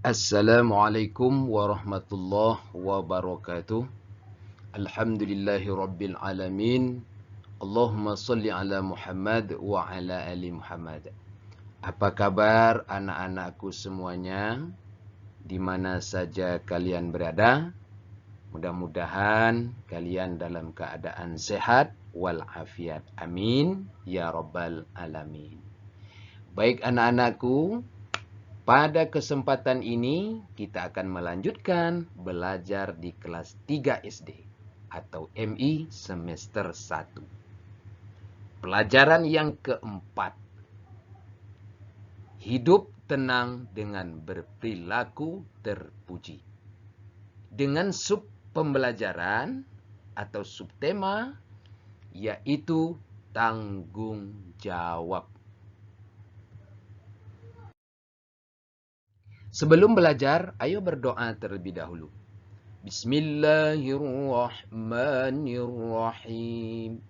Assalamualaikum warahmatullahi wabarakatuh. Alhamdulillahi rabbil alamin. Allahumma salli ala Muhammad wa ala ali Muhammad. Apa kabar anak-anakku semuanya? Di mana saja kalian berada? Mudah-mudahan kalian dalam keadaan sehat walafiat. Amin ya rabbal alamin. Baik anak-anakku, pada kesempatan ini kita akan melanjutkan belajar di kelas 3 SD atau MI semester 1. Pelajaran yang keempat. Hidup tenang dengan berperilaku terpuji. Dengan sub pembelajaran atau subtema yaitu tanggung jawab. Sebelum belajar, ayo berdoa terlebih dahulu. Bismillahirrahmanirrahim.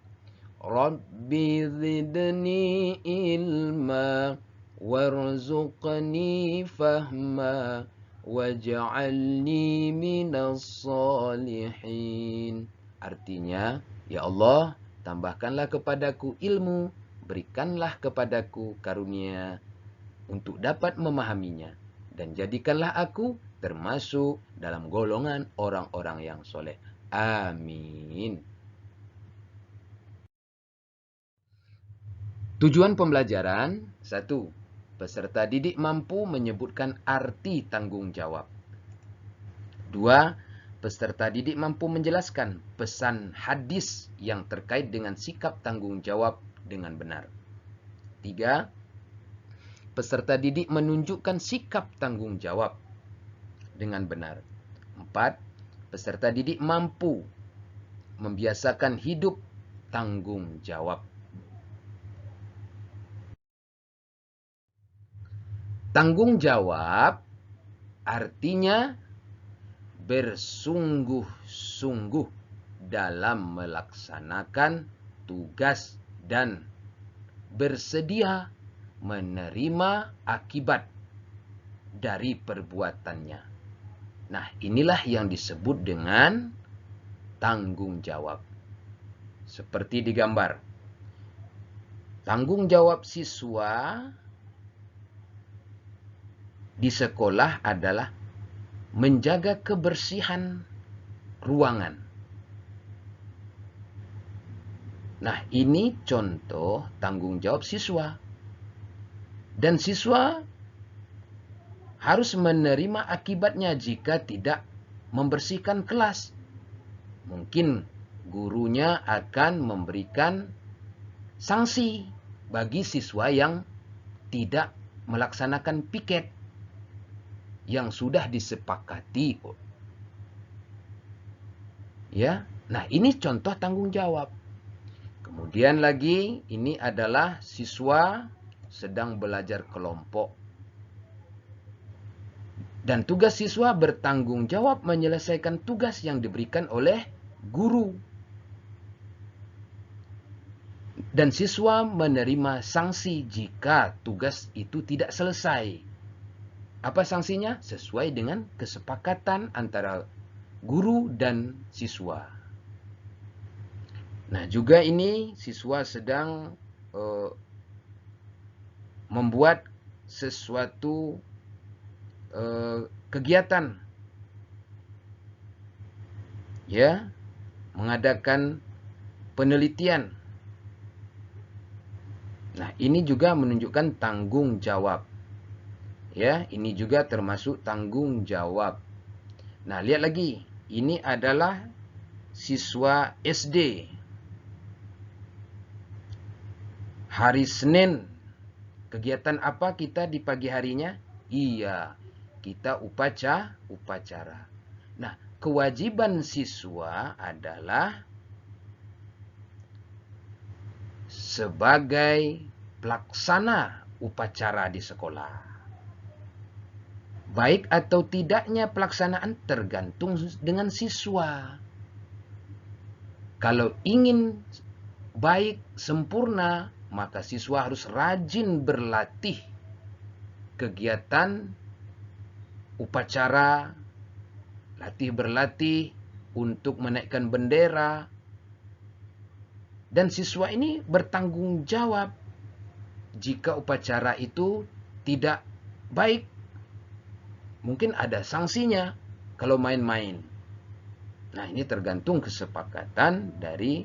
Rabbi zidni ilma warzuqni fahma waj'alni minas salihin. Artinya, ya Allah, tambahkanlah kepadaku ilmu, berikanlah kepadaku karunia untuk dapat memahaminya. Dan jadikanlah aku termasuk dalam golongan orang-orang yang soleh. Amin. Tujuan pembelajaran 1. Peserta didik mampu menyebutkan arti tanggung jawab. 2. Peserta didik mampu menjelaskan pesan hadis yang terkait dengan sikap tanggung jawab dengan benar. 3. Peserta didik menunjukkan sikap tanggung jawab dengan benar. 4. Peserta didik mampu membiasakan hidup tanggung jawab. Tanggung jawab artinya bersungguh-sungguh dalam melaksanakan tugas dan bersedia menerima akibat dari perbuatannya. Nah, inilah yang disebut dengan tanggung jawab. Seperti digambar. Tanggung jawab siswa di sekolah adalah menjaga kebersihan ruangan. Nah, ini contoh tanggung jawab siswa. Dan siswa harus menerima akibatnya jika tidak membersihkan kelas. Mungkin gurunya akan memberikan sanksi bagi siswa yang tidak melaksanakan piket yang sudah disepakati. Ya, nah ini contoh tanggung jawab. Kemudian lagi, ini adalah siswa sedang belajar kelompok. Dan tugas siswa bertanggung jawab menyelesaikan tugas yang diberikan oleh guru. Dan siswa menerima sanksi jika tugas itu tidak selesai. Apa sanksinya? Sesuai dengan kesepakatan antara guru dan siswa. Nah, juga ini siswa sedang membuat sesuatu kegiatan, ya, mengadakan penelitian. Nah, ini juga menunjukkan tanggung jawab. Ya, ini juga termasuk tanggung jawab. Nah, lihat lagi. Ini adalah siswa SD. Hari Senin. Kegiatan apa kita di pagi harinya? Iya, kita upacara. Nah, kewajiban siswa adalah sebagai pelaksana upacara di sekolah. Baik atau tidaknya pelaksanaan tergantung dengan siswa. Kalau ingin baik, sempurna, maka siswa harus rajin berlatih kegiatan upacara, latih berlatih untuk menaikkan bendera. Dan siswa ini bertanggung jawab jika upacara itu tidak baik. Mungkin ada sanksinya kalau main-main. Nah, ini tergantung kesepakatan dari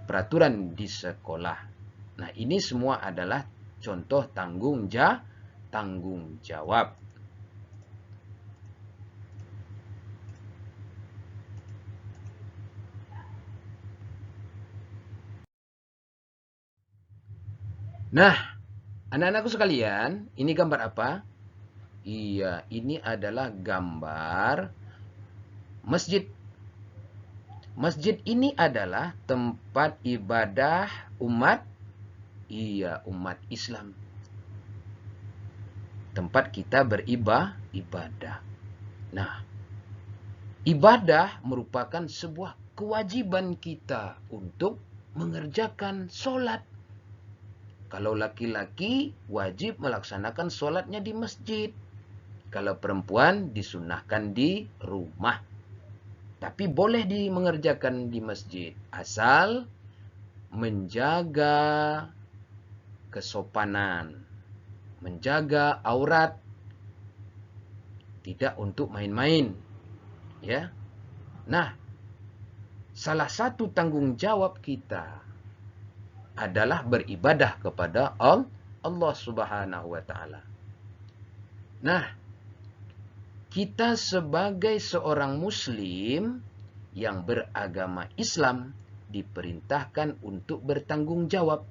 peraturan di sekolah. Nah, ini semua adalah contoh tanggung jawab. Nah, anak-anakku sekalian, ini gambar apa? Iya, ini adalah gambar masjid. Masjid ini adalah tempat ibadah umat Islam. Tempat kita beribadah. Nah, ibadah merupakan sebuah kewajiban kita untuk mengerjakan sholat. Kalau laki-laki wajib melaksanakan sholatnya di masjid. Kalau perempuan disunahkan di rumah. Tapi boleh mengerjakan di masjid. Asal menjaga kesopanan. Menjaga aurat. Tidak untuk main-main. Ya. Nah, salah satu tanggung jawab kita adalah beribadah kepada Allah Subhanahu wa taala. Nah, kita sebagai seorang muslim yang beragama Islam diperintahkan untuk bertanggung jawab.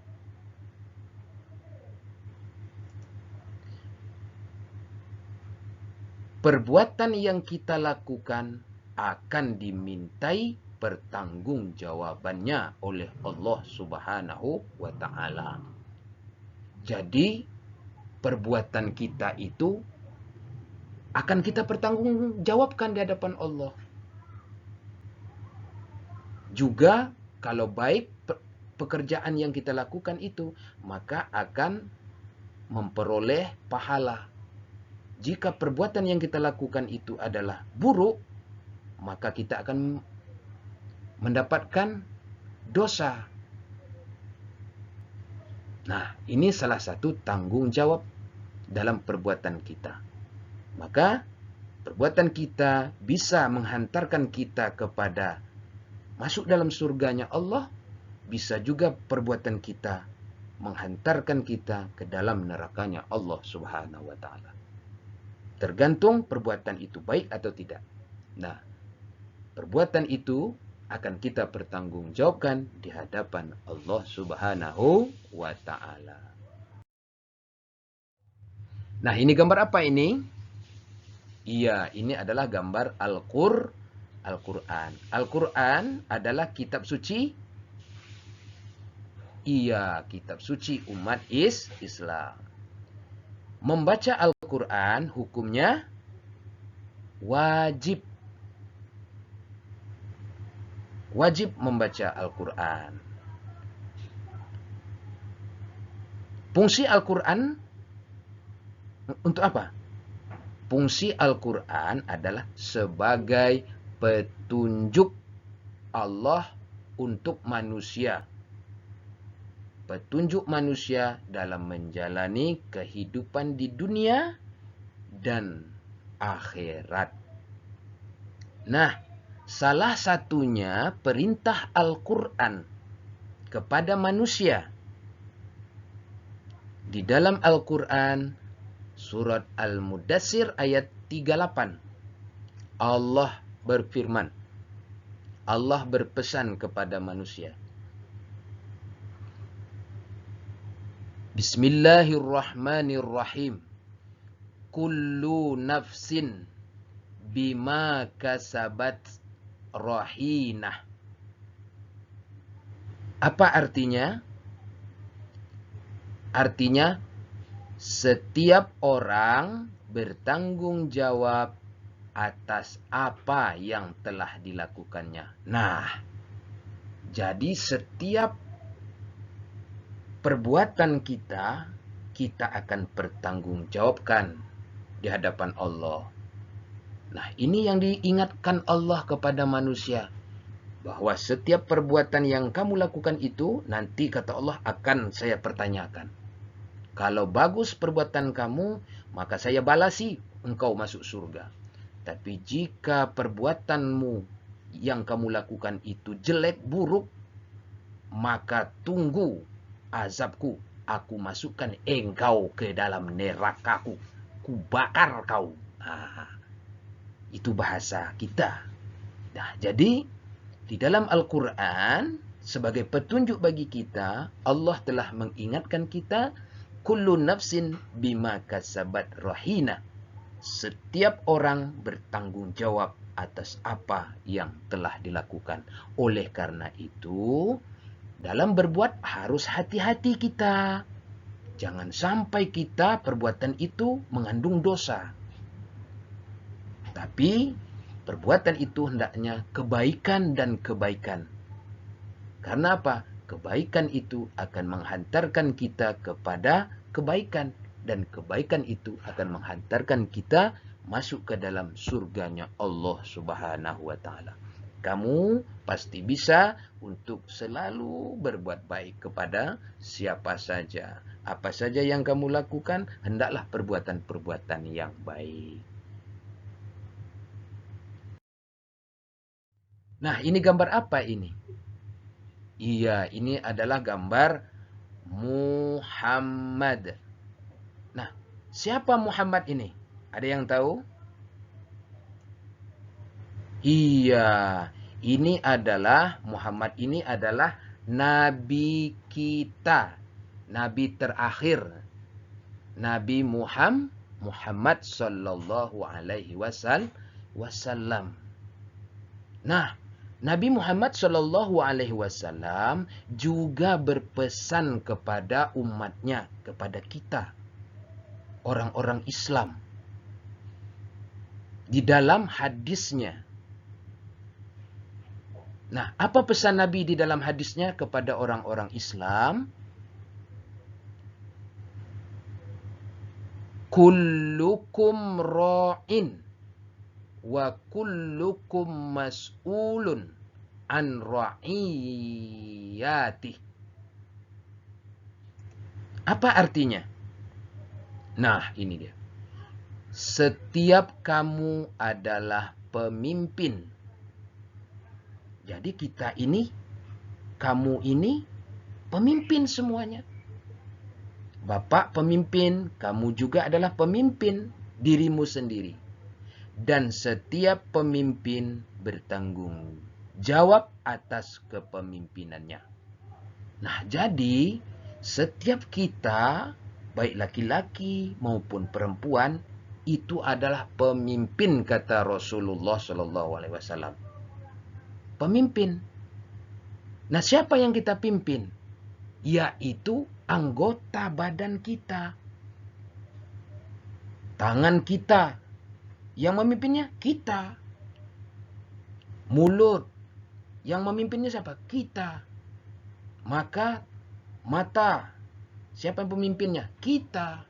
Perbuatan yang kita lakukan akan dimintai pertanggungjawabannya oleh Allah Subhanahu wa taala. Jadi, perbuatan kita itu akan kita pertanggungjawabkan di hadapan Allah. Juga kalau baik pekerjaan yang kita lakukan itu, maka akan memperoleh pahala. Jika perbuatan yang kita lakukan itu adalah buruk, maka kita akan mendapatkan dosa. Nah, ini salah satu tanggung jawab dalam perbuatan kita. Maka, perbuatan kita bisa menghantarkan kita kepada masuk dalam surganya Allah, bisa juga perbuatan kita menghantarkan kita ke dalam nerakanya Allah Subhanahu wa taala. Tergantung perbuatan itu baik atau tidak. Nah, perbuatan itu akan kita pertanggungjawabkan di hadapan Allah Subhanahu wa taala. Nah, ini gambar apa ini? Iya, ini adalah gambar Al-Quran. Al-Quran adalah kitab suci. Iya, kitab suci umat Islam. Membaca Al-Quran hukumnya wajib. Wajib membaca Al-Quran. Fungsi Al-Quran untuk apa? Fungsi Al-Quran adalah sebagai petunjuk Allah untuk manusia. Petunjuk manusia dalam menjalani kehidupan di dunia dan akhirat. Nah, salah satunya perintah Al-Quran kepada manusia. Di dalam Al-Quran, surat Al-Mudassir ayat 38, Allah berfirman, Allah berpesan kepada manusia. Bismillahirrahmanirrahim. Kullu nafsin bima kasabat rahinah. Apa artinya? Artinya, setiap orang bertanggung jawab atas apa yang telah dilakukannya. Nah, jadi setiap perbuatan kita akan pertanggungjawabkan di hadapan Allah. Nah, ini yang diingatkan Allah kepada manusia. Bahwa setiap perbuatan yang kamu lakukan itu, nanti kata Allah akan saya pertanyakan. Kalau bagus perbuatan kamu, maka saya balasi, engkau masuk surga. Tapi jika perbuatanmu yang kamu lakukan itu jelek, buruk, maka tunggu azabku. Aku masukkan engkau ke dalam nerakaku. Ku bakar kau. Nah, itu bahasa kita. Nah, jadi di dalam Al-Quran, sebagai petunjuk bagi kita, Allah telah mengingatkan kita, kullu nafsin bima kasabat rahina. Setiap orang bertanggung jawab atas apa yang telah dilakukan. Oleh karena itu, dalam berbuat harus hati-hati kita. Jangan sampai kita perbuatan itu mengandung dosa. Tapi perbuatan itu hendaknya kebaikan dan kebaikan. Karena apa? Kebaikan itu akan menghantarkan kita kepada kebaikan. Dan kebaikan itu akan menghantarkan kita masuk ke dalam surganya Allah Subhanahu wa Ta'ala. Kamu pasti bisa untuk selalu berbuat baik kepada siapa saja. Apa saja yang kamu lakukan, hendaklah perbuatan-perbuatan yang baik. Nah, ini gambar apa ini? Iya, ini adalah gambar Muhammad. Nah, siapa Muhammad ini? Ada yang tahu? Iya, ini adalah Muhammad ini adalah nabi kita. Nabi terakhir. Nabi Muhammad sallallahu alaihi wasallam. Nah, Nabi Muhammad sallallahu alaihi wasallam juga berpesan kepada umatnya, kepada kita, orang-orang Islam. Di dalam hadisnya. Nah, apa pesan Nabi di dalam hadisnya kepada orang-orang Islam? Kullukum ra'in wa kullukum mas'ulun an ra'iyati. Apa artinya? Nah, ini dia. Setiap kamu adalah pemimpin. Jadi kita ini, kamu ini pemimpin semuanya. Bapak pemimpin, kamu juga adalah pemimpin dirimu sendiri. Dan setiap pemimpin bertanggung jawab atas kepemimpinannya. Nah, jadi setiap kita, baik laki-laki maupun perempuan, itu adalah pemimpin, kata Rasulullah SAW. Pemimpin. Nah, siapa yang kita pimpin? Yaitu anggota badan kita. Tangan kita. Yang memimpinnya kita. Mulut. Yang memimpinnya siapa? Kita. Maka mata. Siapa yang pemimpinnya? Kita.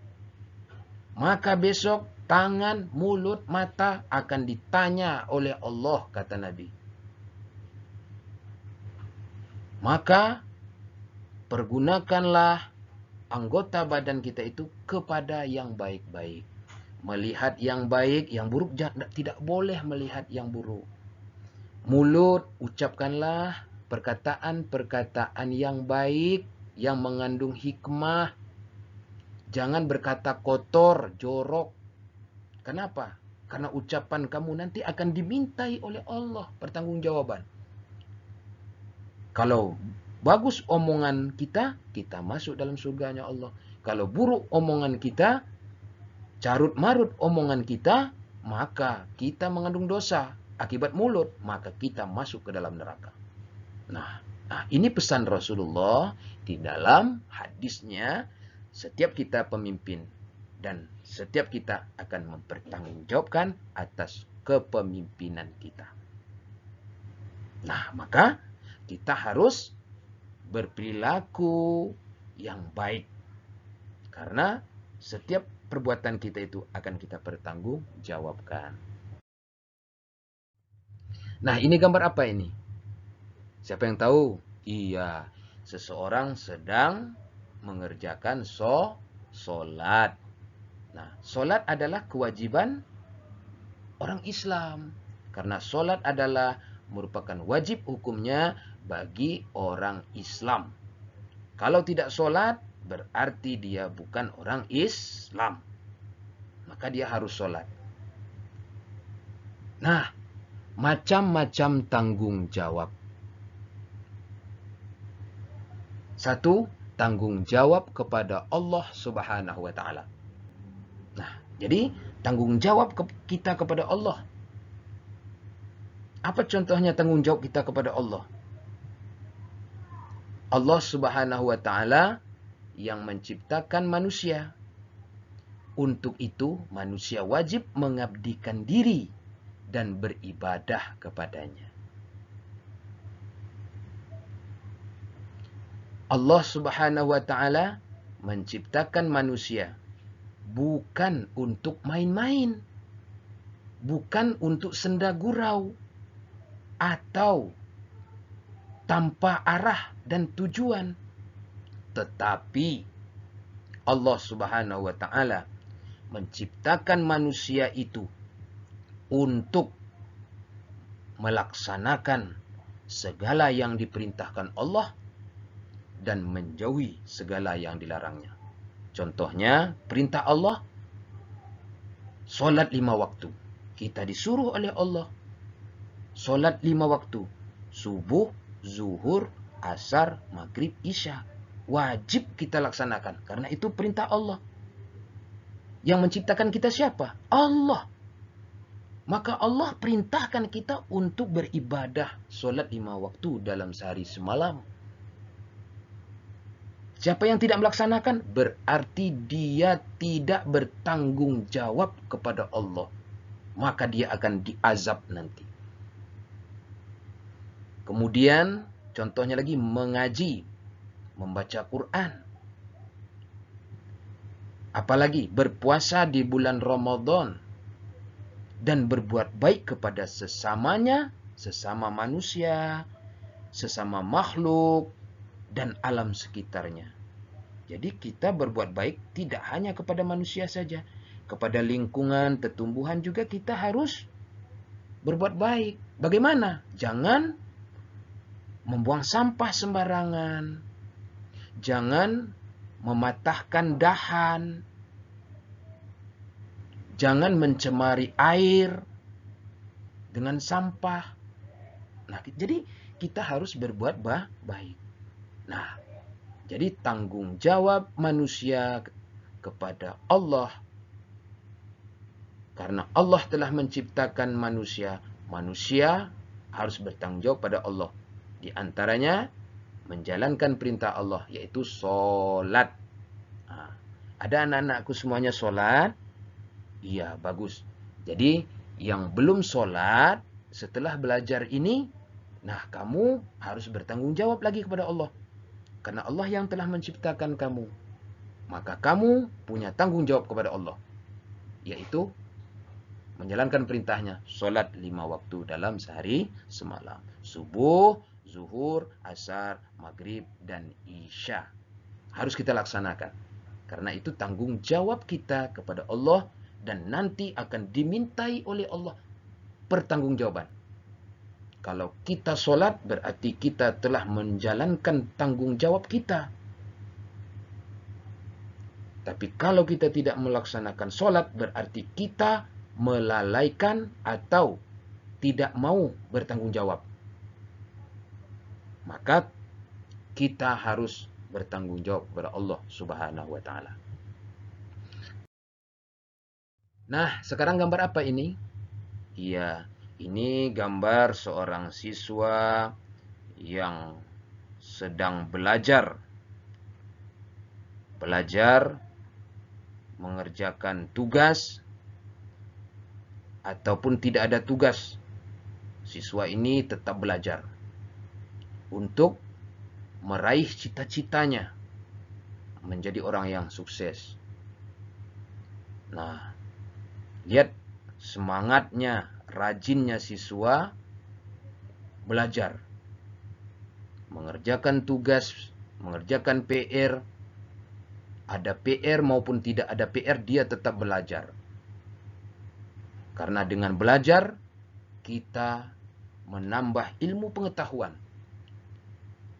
Maka besok tangan, mulut, mata akan ditanya oleh Allah, kata Nabi. Maka pergunakanlah anggota badan kita itu kepada yang baik-baik. Melihat yang baik, yang buruk tidak boleh melihat yang buruk. Mulut, ucapkanlah perkataan-perkataan yang baik, yang mengandung hikmah. Jangan berkata kotor, jorok. Kenapa? Karena ucapan kamu nanti akan dimintai oleh Allah pertanggungjawaban. Kalau bagus omongan kita, kita masuk dalam surganya Allah. Kalau buruk omongan kita, carut-marut omongan kita, maka kita mengandung dosa. Akibat mulut, maka kita masuk ke dalam neraka. Nah, ini pesan Rasulullah di dalam hadisnya, setiap kita pemimpin dan setiap kita akan mempertanggungjawabkan atas kepemimpinan kita. Nah, maka kita harus berperilaku yang baik. Karena setiap perbuatan kita itu akan kita pertanggungjawabkan. Nah, ini gambar apa ini? Siapa yang tahu? Iya, seseorang sedang mengerjakan solat. Nah, solat adalah kewajiban orang Islam. Karena solat adalah merupakan wajib hukumnya bagi orang Islam. Kalau tidak solat, berarti dia bukan orang Islam. Maka dia harus solat. Nah, macam-macam tanggung jawab. Satu, tanggung jawab kepada Allah Subhanahu wa taala. Nah, jadi tanggung jawab kita kepada Allah. Apa contohnya tanggung jawab kita kepada Allah? Allah Subhanahu wa taala yang menciptakan manusia. Untuk itu, manusia wajib mengabdikan diri dan beribadah kepadanya. Allah Subhanahu wa taala menciptakan manusia bukan untuk main-main, bukan untuk senda gurau, atau tanpa arah dan tujuan. Tetapi Allah Subhanahu wa taala menciptakan manusia itu untuk melaksanakan segala yang diperintahkan Allah dan menjauhi segala yang dilarangnya. Contohnya, perintah Allah, solat 5 waktu. Kita disuruh oleh Allah, solat 5 waktu. Subuh, zuhur, asar, maghrib, isya. Wajib kita laksanakan. Karena itu perintah Allah. Yang menciptakan kita siapa? Allah. Maka Allah perintahkan kita untuk beribadah solat 5 waktu dalam sehari semalam. Siapa yang tidak melaksanakan, berarti dia tidak bertanggung jawab kepada Allah. Maka dia akan diazab nanti. Kemudian, contohnya lagi, mengaji, membaca Quran. Apalagi berpuasa di bulan Ramadan. Dan berbuat baik kepada sesamanya, sesama manusia, sesama makhluk, dan alam sekitarnya. Jadi kita berbuat baik tidak hanya kepada manusia saja. Kepada lingkungan, tumbuhan juga kita harus berbuat baik. Bagaimana? Jangan membuang sampah sembarangan. Jangan mematahkan dahan. Jangan mencemari air dengan sampah. Nah, jadi kita harus berbuat baik. Nah, jadi tanggung jawab manusia kepada Allah. Karena Allah telah menciptakan manusia, manusia harus bertanggung jawab pada Allah. Di antaranya menjalankan perintah Allah, yaitu sholat. Nah, ada anak-anakku semuanya sholat? Iya, bagus. Jadi yang belum sholat setelah belajar ini, nah kamu harus bertanggung jawab lagi kepada Allah. Karena Allah yang telah menciptakan kamu. Maka kamu punya tanggung jawab kepada Allah. Yaitu menjalankan perintahnya. Sholat 5 waktu dalam sehari semalam. Subuh, zuhur, asar, maghrib, dan isya. Harus kita laksanakan. Karena itu tanggung jawab kita kepada Allah. Dan nanti akan dimintai oleh Allah pertanggungjawaban. Kalau kita sholat, berarti kita telah menjalankan tanggung jawab kita. Tapi kalau kita tidak melaksanakan sholat, berarti kita melalaikan atau tidak mau bertanggung jawab. Maka kita harus bertanggung jawab kepada Allah Subhanahu wa taala. Nah, sekarang gambar apa ini? Iya, ini gambar seorang siswa yang sedang belajar mengerjakan tugas ataupun tidak ada tugas. Siswa ini tetap belajar untuk meraih cita-citanya menjadi orang yang sukses. Nah, lihat semangatnya, rajinnya siswa belajar. Mengerjakan tugas, mengerjakan PR, ada PR maupun tidak ada PR, dia tetap belajar. Karena dengan belajar, kita menambah ilmu pengetahuan.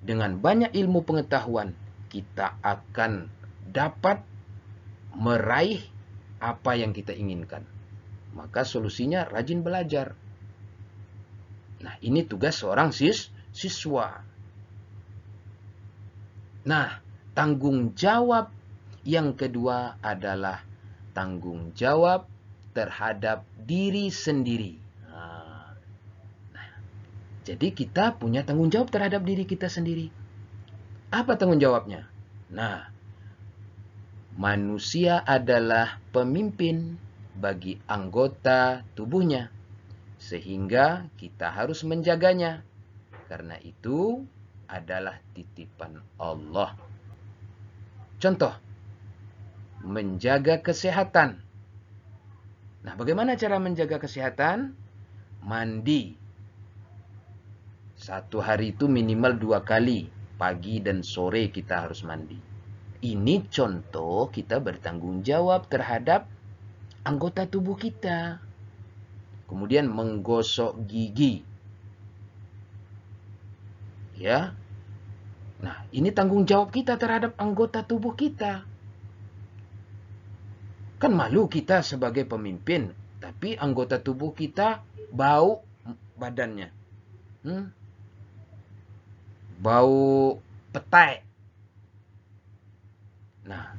Dengan banyak ilmu pengetahuan, kita akan dapat meraih apa yang kita inginkan. Maka solusinya rajin belajar. Nah, ini tugas seorang siswa. Nah, tanggung jawab yang kedua adalah tanggung jawab terhadap diri sendiri. Jadi kita punya tanggung jawab terhadap diri kita sendiri. Apa tanggung jawabnya? Nah, manusia adalah pemimpin bagi anggota tubuhnya, sehingga kita harus menjaganya. Karena itu adalah titipan Allah. Contoh, menjaga kesehatan. Nah, bagaimana cara menjaga kesehatan? Mandi. Satu hari itu minimal 2 kali. Pagi dan sore kita harus mandi. Ini contoh kita bertanggung jawab terhadap anggota tubuh kita. Kemudian menggosok gigi. Ya. Nah, ini tanggung jawab kita terhadap anggota tubuh kita. Kan malu kita sebagai pemimpin, tapi anggota tubuh kita bau badannya. Bau petai. Nah,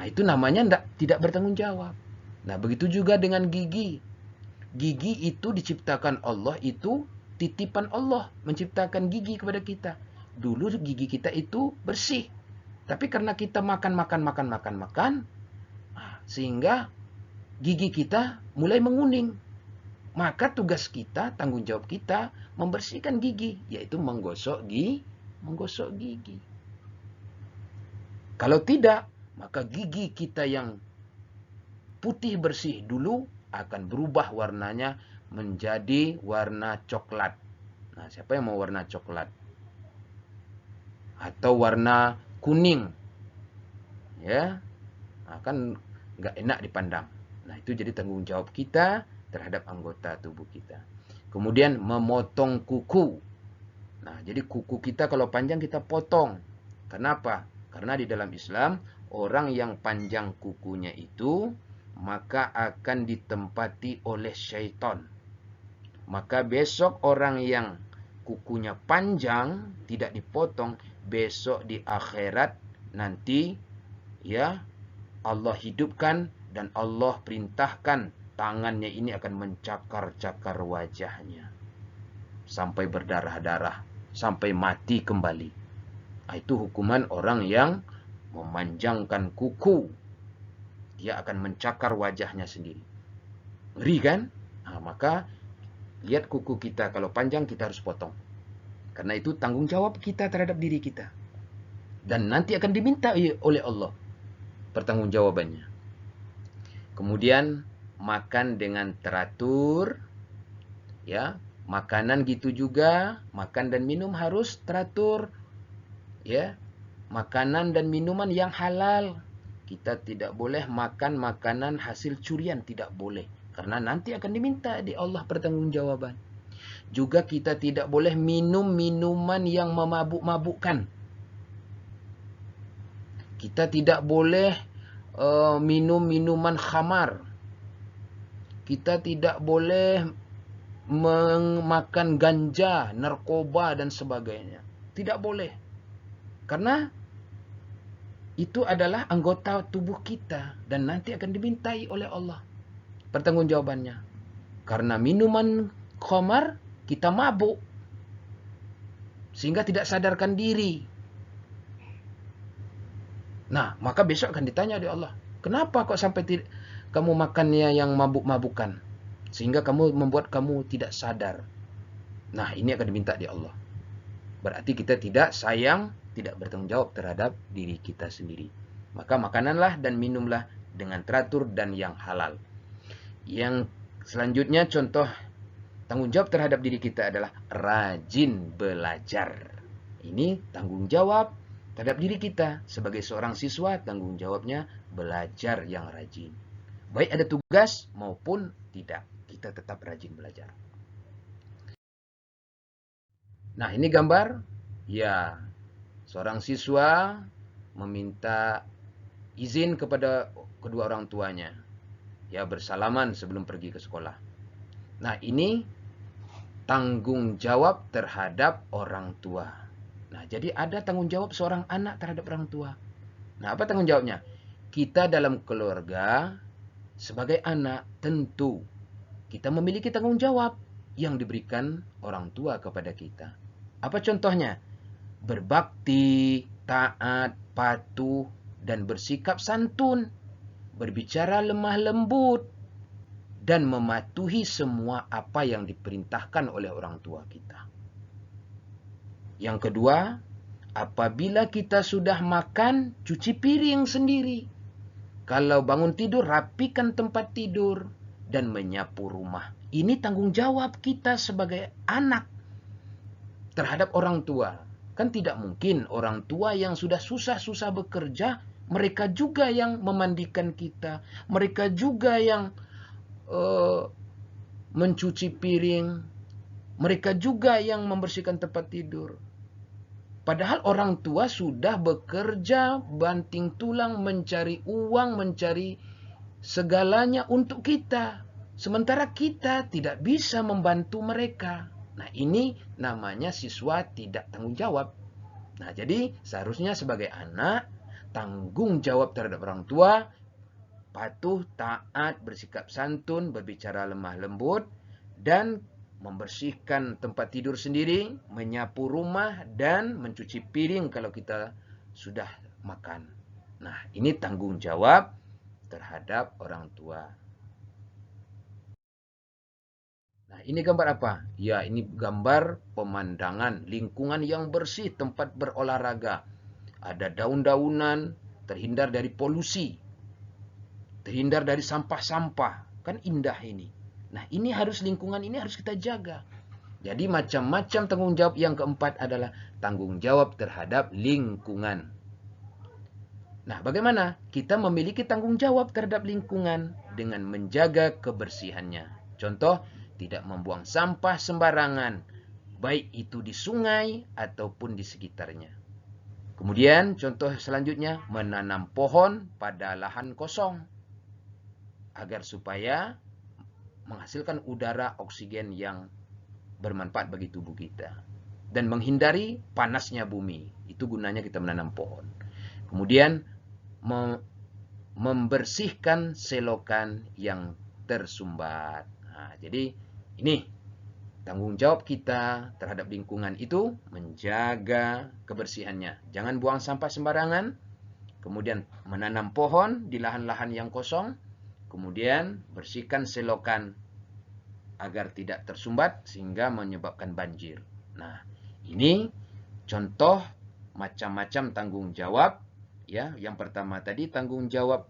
itu namanya tidak bertanggung jawab. Nah, begitu juga dengan gigi. Gigi itu diciptakan Allah, itu titipan Allah menciptakan gigi kepada kita. Dulu gigi kita itu bersih. Tapi karena kita makan, sehingga gigi kita mulai menguning. Maka tugas kita, tanggung jawab kita membersihkan gigi, yaitu menggosok gigi. Kalau tidak, maka gigi kita yang putih bersih dulu akan berubah warnanya menjadi warna coklat. Nah, siapa yang mau warna coklat? Atau warna kuning. Ya. Nah, kan nggak enak dipandang. Nah, itu jadi tanggung jawab kita terhadap anggota tubuh kita. Kemudian memotong kuku. Nah, jadi kuku kita kalau panjang kita potong. Kenapa? Karena di dalam Islam, orang yang panjang kukunya itu, maka akan ditempati oleh syaitan. Maka besok orang yang kukunya panjang, tidak dipotong, besok di akhirat nanti, ya, Allah hidupkan dan Allah perintahkan tangannya ini akan mencakar-cakar wajahnya sampai berdarah-darah, sampai mati kembali. Itu hukuman orang yang memanjangkan kuku. Dia akan mencakar wajahnya sendiri. Ngeri kan? Nah, maka lihat kuku kita, kalau panjang kita harus potong. Karena itu tanggung jawab kita terhadap diri kita. Dan nanti akan diminta oleh Allah pertanggungjawabannya. Kemudian makan dengan teratur, ya. Makanan gitu juga, makan dan minum harus teratur, ya. Makanan dan minuman yang halal. Kita tidak boleh makan makanan hasil curian, tidak boleh, karena nanti akan diminta di Allah pertanggungjawaban. Juga kita tidak boleh minum minuman yang memabuk-mabukkan. Kita tidak boleh minum minuman khamar. Kita tidak boleh memakan ganja, narkoba, dan sebagainya. Tidak boleh. Karena itu adalah anggota tubuh kita. Dan nanti akan dimintai oleh Allah pertanggungjawabannya. Karena minuman khamar, kita mabuk. Sehingga tidak sadarkan diri. Nah, maka besok akan ditanya oleh Allah. Kenapa kok sampai kamu makannya yang mabuk-mabukan? Sehingga membuat kamu tidak sadar. Nah, ini akan diminta di Allah. Berarti kita tidak sayang, tidak bertanggung jawab terhadap diri kita sendiri. Maka makananlah dan minumlah dengan teratur dan yang halal. Yang selanjutnya contoh tanggung jawab terhadap diri kita adalah rajin belajar. Ini tanggung jawab terhadap diri kita. Sebagai seorang siswa, tanggung jawabnya belajar yang rajin. Baik ada tugas maupun tidak, kita tetap rajin belajar. Nah, ini gambar. Ya, seorang siswa meminta izin kepada kedua orang tuanya. Ya, bersalaman sebelum pergi ke sekolah. Nah, ini tanggung jawab terhadap orang tua. Nah, jadi ada tanggung jawab seorang anak terhadap orang tua. Nah, apa tanggung jawabnya? Kita dalam keluarga, sebagai anak, tentu kita memiliki tanggung jawab yang diberikan orang tua kepada kita. Apa contohnya? Berbakti, taat, patuh, dan bersikap santun. Berbicara lemah lembut, dan mematuhi semua apa yang diperintahkan oleh orang tua kita. Yang kedua, apabila kita sudah makan, cuci piring sendiri. Kalau bangun tidur, rapikan tempat tidur dan menyapu rumah. Ini tanggung jawab kita sebagai anak terhadap orang tua. Kan tidak mungkin orang tua yang sudah susah-susah bekerja, mereka juga yang memandikan kita, mereka juga yang mencuci piring, mereka juga yang membersihkan tempat tidur. Padahal orang tua sudah bekerja banting tulang mencari uang, mencari segalanya untuk kita. Sementara kita tidak bisa membantu mereka. Nah, ini namanya siswa tidak tanggung jawab. Nah, jadi seharusnya sebagai anak, tanggung jawab terhadap orang tua, patuh, taat, bersikap santun, berbicara lemah lembut, dan membersihkan tempat tidur sendiri, menyapu rumah, dan mencuci piring kalau kita sudah makan. Nah, ini tanggung jawab terhadap orang tua. Nah, ini gambar apa? Ya, ini gambar pemandangan lingkungan yang bersih, tempat berolahraga. Ada daun-daunan, terhindar dari polusi, terhindar dari sampah-sampah. Kan indah ini. Nah, ini harus lingkungan ini harus kita jaga. Jadi macam-macam tanggung jawab. Yang keempat adalah tanggung jawab terhadap lingkungan. Nah, bagaimana? Kita memiliki tanggung jawab terhadap lingkungan dengan menjaga kebersihannya. Contoh, tidak membuang sampah sembarangan, baik itu di sungai ataupun di sekitarnya. Kemudian, contoh selanjutnya, menanam pohon pada lahan kosong, agar supaya menghasilkan udara oksigen yang bermanfaat bagi tubuh kita. Dan menghindari panasnya bumi. Itu gunanya kita menanam pohon. Kemudian membersihkan selokan yang tersumbat. Nah, jadi ini tanggung jawab kita terhadap lingkungan itu menjaga kebersihannya. Jangan buang sampah sembarangan. Kemudian menanam pohon di lahan-lahan yang kosong. Kemudian bersihkan selokan agar tidak tersumbat sehingga menyebabkan banjir. Nah, ini contoh macam-macam tanggung jawab. Ya, yang pertama tadi tanggung jawab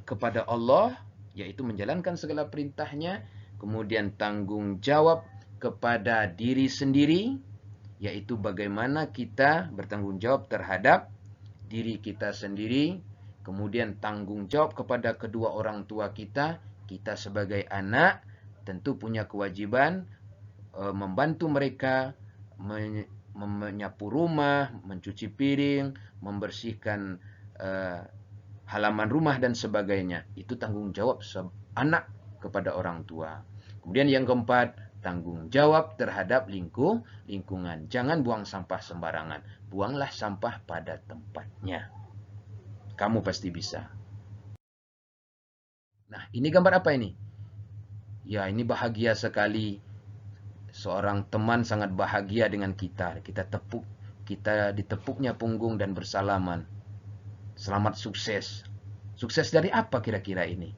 kepada Allah, yaitu menjalankan segala perintahnya. Kemudian tanggung jawab kepada diri sendiri, yaitu bagaimana kita bertanggung jawab terhadap diri kita sendiri. Kemudian tanggung jawab kepada kedua orang tua kita. Kita sebagai anak tentu punya kewajiban membantu mereka menyapu rumah, mencuci piring, membersihkan halaman rumah dan sebagainya. Itu tanggung jawab anak kepada orang tua. Kemudian yang keempat, tanggung jawab terhadap lingkungan. Jangan buang sampah sembarangan. Buanglah sampah pada tempatnya. Kamu pasti bisa. Nah, ini gambar apa ini? Ya, ini bahagia sekali. Seorang teman sangat bahagia dengan kita. Kita ditepuknya punggung dan bersalaman. Selamat sukses. Sukses dari apa kira-kira ini?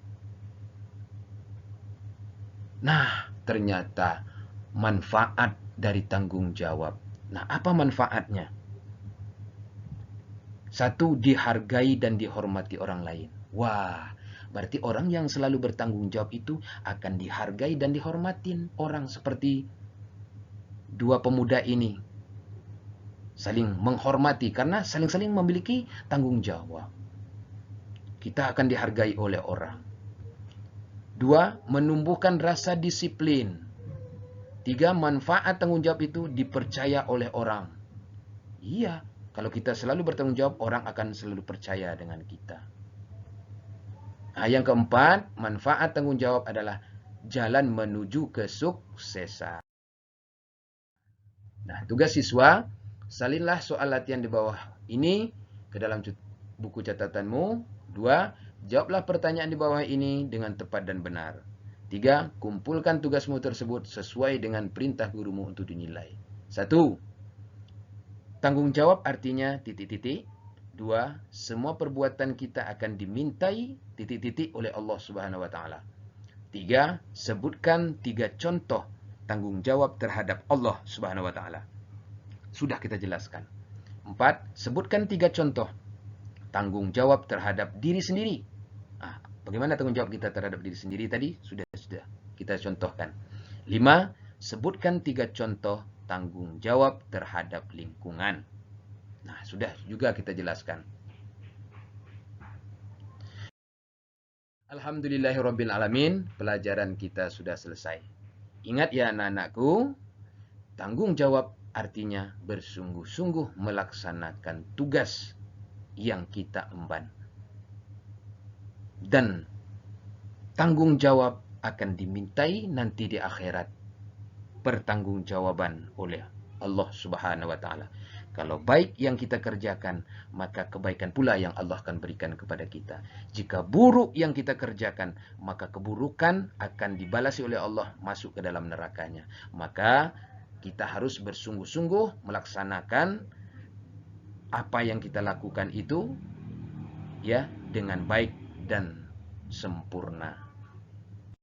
Nah, ternyata manfaat dari tanggung jawab. Nah, apa manfaatnya? Satu, dihargai dan dihormati orang lain. Wah, Berarti orang yang selalu bertanggung jawab itu akan dihargai dan dihormatin orang, seperti dua pemuda ini saling menghormati karena saling-saling memiliki tanggung jawab. Kita akan dihargai oleh orang. 2. Menumbuhkan rasa disiplin. 3. Manfaat tanggung jawab itu dipercaya oleh orang. Iya, kalau kita selalu bertanggung jawab, orang akan selalu percaya dengan kita. Nah, yang keempat, manfaat tanggung jawab adalah jalan menuju kesuksesan. Nah, tugas siswa, salinlah soal latihan di bawah ini ke dalam buku catatanmu. 2. Jawablah pertanyaan di bawah ini dengan tepat dan benar. 3. Kumpulkan tugasmu tersebut sesuai dengan perintah gurumu untuk dinilai. 1. Tanggung jawab artinya titik-titik. 2. Semua perbuatan kita akan dimintai titik-titik oleh Allah Subhanahu wa taala. 3. Sebutkan 3 contoh tanggung jawab terhadap Allah Subhanahu wa taala. Sudah kita jelaskan. 4. Sebutkan 3 contoh tanggung jawab terhadap diri sendiri. Bagaimana tanggung jawab kita terhadap diri sendiri tadi? Sudah kita contohkan. 5. Sebutkan 3 contoh tanggung jawab terhadap lingkungan. Nah, sudah juga kita jelaskan. Alhamdulillahirrabbilalamin, pelajaran kita sudah selesai. Ingat ya anak-anakku, tanggung jawab artinya bersungguh-sungguh melaksanakan tugas yang kita emban. Dan tanggung jawab akan dimintai nanti di akhirat pertanggungjawaban oleh Allah Subhanahu wa taala. Kalau baik yang kita kerjakan, maka kebaikan pula yang Allah akan berikan kepada kita. Jika buruk yang kita kerjakan, maka keburukan akan dibalasi oleh Allah, masuk ke dalam nerakanya. Maka kita harus bersungguh-sungguh melaksanakan apa yang kita lakukan itu ya dengan baik dan sempurna.